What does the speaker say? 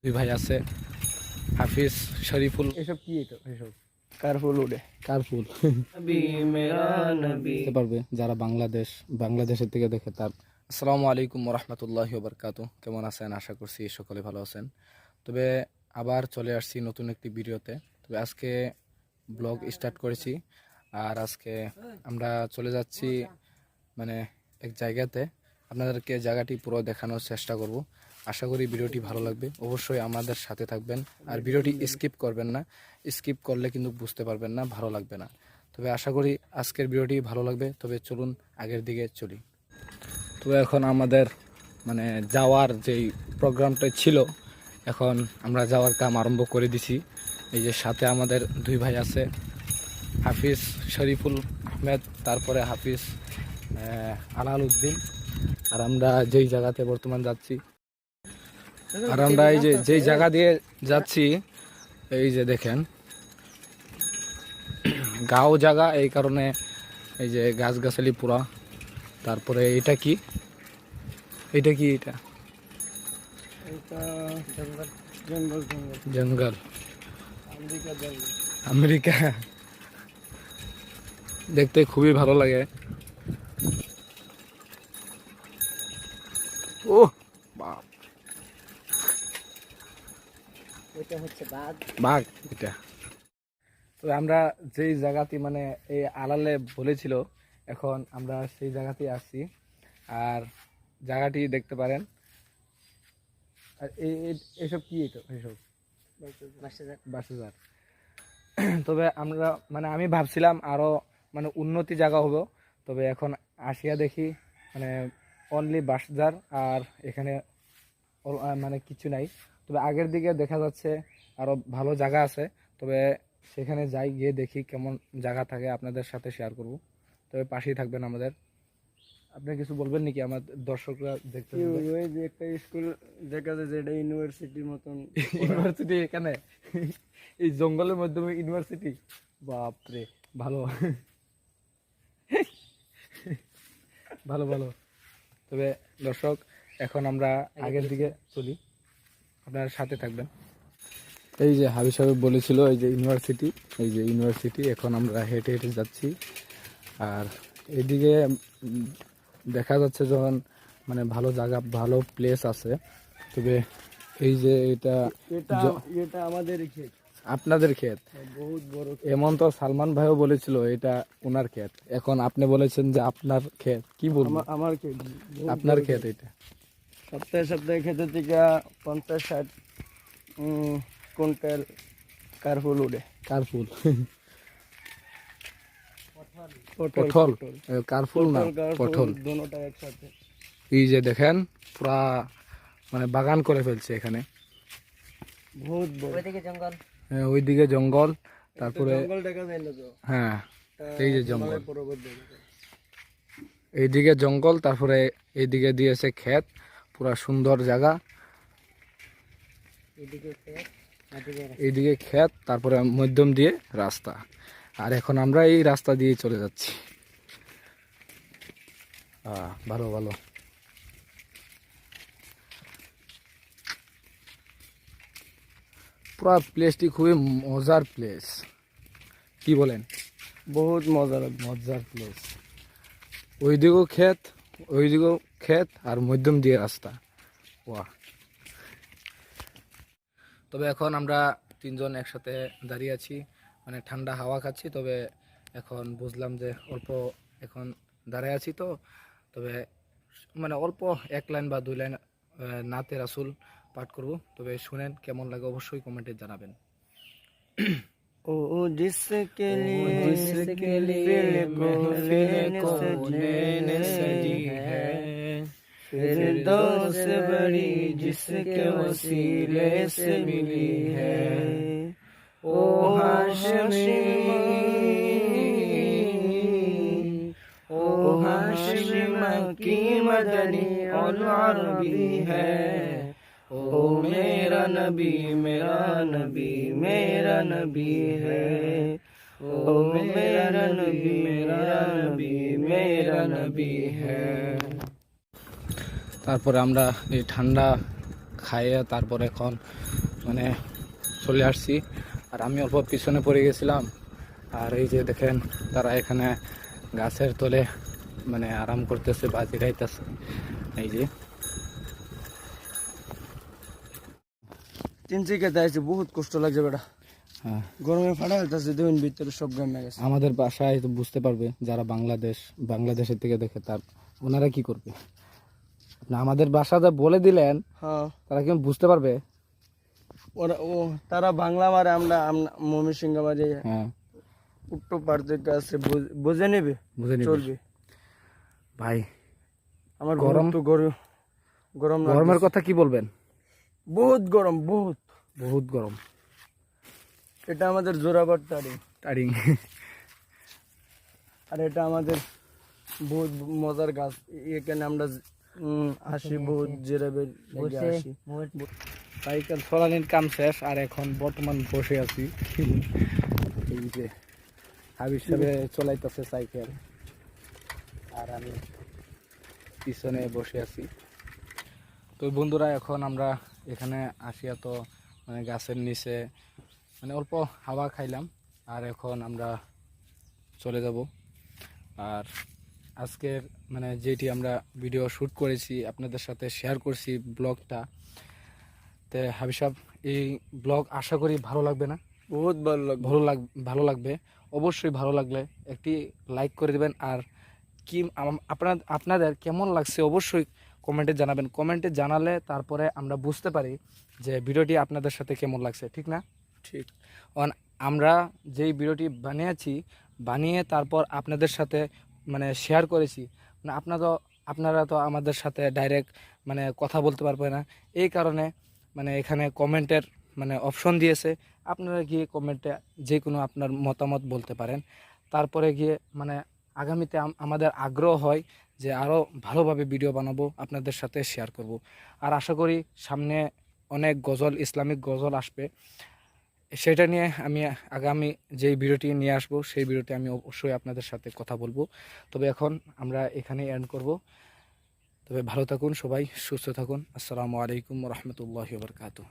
দুই ভাই আছে, হাফিজ, শরীফুল। এসব কি? এসব কার ফুল উড়ে? কার ফুল বুঝতে পারবে যারা বাংলাদেশের থেকে দেখে তার। আসসালামু আলাইকুম রহমতুল্লাহি বারকাতু। কেমন আছেন? আশা করছি সকলে ভালো আছেন। তবে আবার চলে আসছি নতুন একটি ভিডিওতে। তবে আজকে ব্লগ স্টার্ট করেছি, আর আজকে আমরা চলে যাচ্ছি মানে এক জায়গাতে। আপনাদেরকে জায়গাটি পুরো দেখানোর চেষ্টা করব। আশা করি ভিডিওটি ভালো লাগবে। অবশ্যই আমাদের সাথে থাকবেন, আর ভিডিওটি স্কিপ করবেন না। স্কিপ করলে কিন্তু বুঝতে পারবেন না, ভালো লাগবে না। তবে আশা করি আজকের ভিডিওটি ভালো লাগবে। তবে চলুন আগের দিকে চলি। তো এখন আমাদের যাওয়ার যেই প্রোগ্রামটা ছিল, এখন আমরা যাওয়ার কাম আরম্ভ করে দিছি। এই যে সাথে আমাদের দুই ভাই আছে, হাফিজ শরীফুল আহমেদ, তারপরে হাফিজ আলাল উদ্দিন। আর আমরা যেই জায়গাতে বর্তমান যাচ্ছি, আর আমরা এই যে যেই জায়গা দিয়ে যাচ্ছি, এই যে দেখেন গাঁও জায়গা, এই কারণে এই যে গাছগাছালি পুরা। তারপরে এটা কি এটা জঙ্গল, আমেরিকা। দেখতে খুবই ভালো লাগে। ও বাপ, এটা হচ্ছে বাঘ এটা। তো আমরা যেই জায়গাতে এই আলালে বলেছিল, এখন আমরা সেই জায়গাতে আসছি। আর জায়গাটি দেখতে পারেন। আর এসব কি? এসব বাসুজার। তবে আমরা আমি ভাবছিলাম আরো উন্নতি জায়গা হবো। তবে এখন আসিয়া দেখি অনলি বাসজার, আর এখানে কিছু নাই। তবে আগের দিকে দেখা যাচ্ছে আরো ভালো জায়গা আছে। তবে সেখানে যাই, গিয়ে দেখি কেমন জায়গা থাকে, আপনাদের সাথে শেয়ার করব। তবে পাশেই থাকবেন আমাদের। আপনি কিছু বলবেন নাকি আমার দর্শকরা দেখতে? ওই যে একটা স্কুল দেখা যায় যেটা ইউনিভার্সিটির মতন। ইউনিভার্সিটি এখানে এই জঙ্গলের মাধ্যমে ইউনিভার্সিটি? বাপরে, ভালো ভালো ভালো। তবে দর্শক, এখন আমরা আগের দিকে চলি, আপনার সাথে থাকবেন। এই যে হাবি সাহেব বলেছিল এই যে ইউনিভার্সিটি, এখন আমরা হেঁটে হেঁটে যাচ্ছি। আর এদিকে দেখা যাচ্ছে যখন ভালো জায়গা, ভালো প্লেস আছে। তবে এই যে এটা আমাদের ক্ষেত, আপনাদের ক্ষেত, বহুত বড়। এমন তো সালমান ভাইও বলেছিল এটা ওনার ক্ষেত। এখন আপনি বলেছেন যে আপনার ক্ষেত। কি বলবো, আমার ক্ষেত, আপনার ক্ষেত এটা। সপ্তাহে সপ্তাহে খেতে থেকে 50-60 কুইন্টাল কারফুল উড়ে। কারফুল, পটল, কারফুল না পটল, দুটোটা একসাথে। এই যে দেখেন পুরা বাগান করে ফেলছে এখানে। বহুত বড়। ওইদিকে জঙ্গল, ওইদিকে জঙ্গল, তারপরে জঙ্গল দেখা যায় না তো। হ্যাঁ, এই যে জঙ্গল, পর্বত দেখা যায়। এইদিকে জঙ্গল, তারপরে এইদিকে দিয়েছে ক্ষেত, পুরা সুন্দর জায়গা। এইদিকে ক্ষেত, তারপরে মধ্যম দিয়ে রাস্তা। আর এখন আমরা এই রাস্তা দিয়ে চলে যাচ্ছি। ভালো ভালো। পুরা প্লেসটি খুবই মজার প্লেস, কি বলেন? বহুত মজার প্লেস। ওইদিকেও ক্ষেত, আর মধ্যম দিয়ে রাস্তা। ওয়া। তবে এখন আমরা তিনজন একসাথে দাঁড়িয়ে আছি, ঠান্ডা হাওয়া খাচ্ছি। তবে এখন বুঝলাম যে অল্প এখন দাঁড়িয়ে আছি, তো তবে অল্প 1 লাইন বা 2 লাইন নাতে রাসূল পাঠ করব। তবে শুনেন, কেমন লাগে অবশ্যই কমেন্টে জানাবেন। ओ जिसके लिए महफिल सजी है, फिरदौस बड़ी जिसके वसीले से मिली है। ओ हाशमी, ओ हाशमी मक्की मदनी और अरबी है। ओ मेरा नबी मेरा नबी मेरा नबी है। ओ मेरा नबी मेरा नबी मेरा नबी है। তারপরে আমরা এই ঠান্ডা খাইয়ে তারপর এখন মানে চলে আসছি। আর আমি অল্প পিছনে পড়ে গেছিলাম। আর এই যে দেখেন তারা এখানে গাছের তলে মানে আরাম করতেছে বা জিরাইতেছে। এই যে তিন চিকাতে আছে, বহুত কষ্ট লাগছে বেটা। হ্যাঁ, গরমে ফাটা হইতাছে, দুদিন ভিতরে সব গামে গেছে। আমাদের বাসায় তো বুঝতে পারবে যারা বাংলাদেশের থেকে দেখে, তার ওনারা কি করবে। আপনি আমাদের বাসাটা বলে দিলেন, হ্যাঁ, তারা কি বুঝতে পারবে? ওরা তারা বাংলা মারে, আমরা মমি সিংহ মারি, হ্যাঁ, একটু পার্থক্য আছে, বুঝে নেবে, বুঝে নিবে। চলবে। ভাই আমার গরম তো গরম গরম গরমের লাগতেছে। কথা কি বলবেন? বহুত গরম, বহুত। বহুত গরম। এটা আমাদের জোরাবার টারি, টারিং। আর এটা আমাদের বহুত মজার গাছ। এখানে আমরা আসি, বহুত জিরাবে আসি। সাইকেল চলানির কাম শেষ, আর এখন বর্তমান বসে আছি। এই যে হাবিব সাহেব চলাইতেছে সাইকেল, আর আমি পিছনে বসে আছি। তো বন্ধুরা, এখন আমরা এখানে আসিয়া তো মানে গাছের নিচে মানে অল্প হাওয়া খাইলাম। আর এখন আমরা চলে যাব। আর আজকের মানে যেটি আমরা ভিডিও শ্যুট করেছি আপনাদের সাথে শেয়ার করছি ব্লগটা, তে হাবিব সাহেব এই ব্লগ আশা করি ভালো লাগবে না? বহুত ভালো লাগবে। ভালো লাগবে। অবশ্যই ভালো লাগলে একটি লাইক করে দেবেন। আর কি আপনাদের কেমন লাগছে অবশ্যই কমেন্টে জানাবেন। কমেন্টে জানালে তারপরে আমরা বুঝতে পারি যে ভিডিওটি আপনাদের সাথে কেমন লাগছে, ঠিক না? ঠিক। কারণ আমরা যেই ভিডিওটি বানিয়ে তারপর আপনাদের সাথে মানে শেয়ার করেছি, মানে আপনারা তো আমাদের সাথে ডাইরেক্ট মানে কথা বলতে পারবে না। এই কারণে মানে এখানে কমেন্টের মানে অপশন দিয়েছে, আপনারা গিয়ে কমেন্টে যে কোনো আপনার মতামত বলতে পারেন। তারপরে গিয়ে মানে আগামীতে আমাদের আগ্রহ হয় যে আরও ভালোভাবে ভিডিও বানাবো, আপনাদের সাথে শেয়ার করব। আর আশা করি সামনে অনেক ইসলামিক গজল আসবে। সেটা নিয়ে আমি আগামী যেই ভিডিওটি নিয়ে আসবো সেই ভিডিওটি আমি অবশ্যই আপনাদের সাথে কথা বলবো। তবে এখন আমরা এখানেই এন্ড করব। তবে ভালো থাকুন সবাই, সুস্থ থাকুন। আসসালামু আলাইকুম রহমতুল্লাহি ওয়া বারাকাতুহু।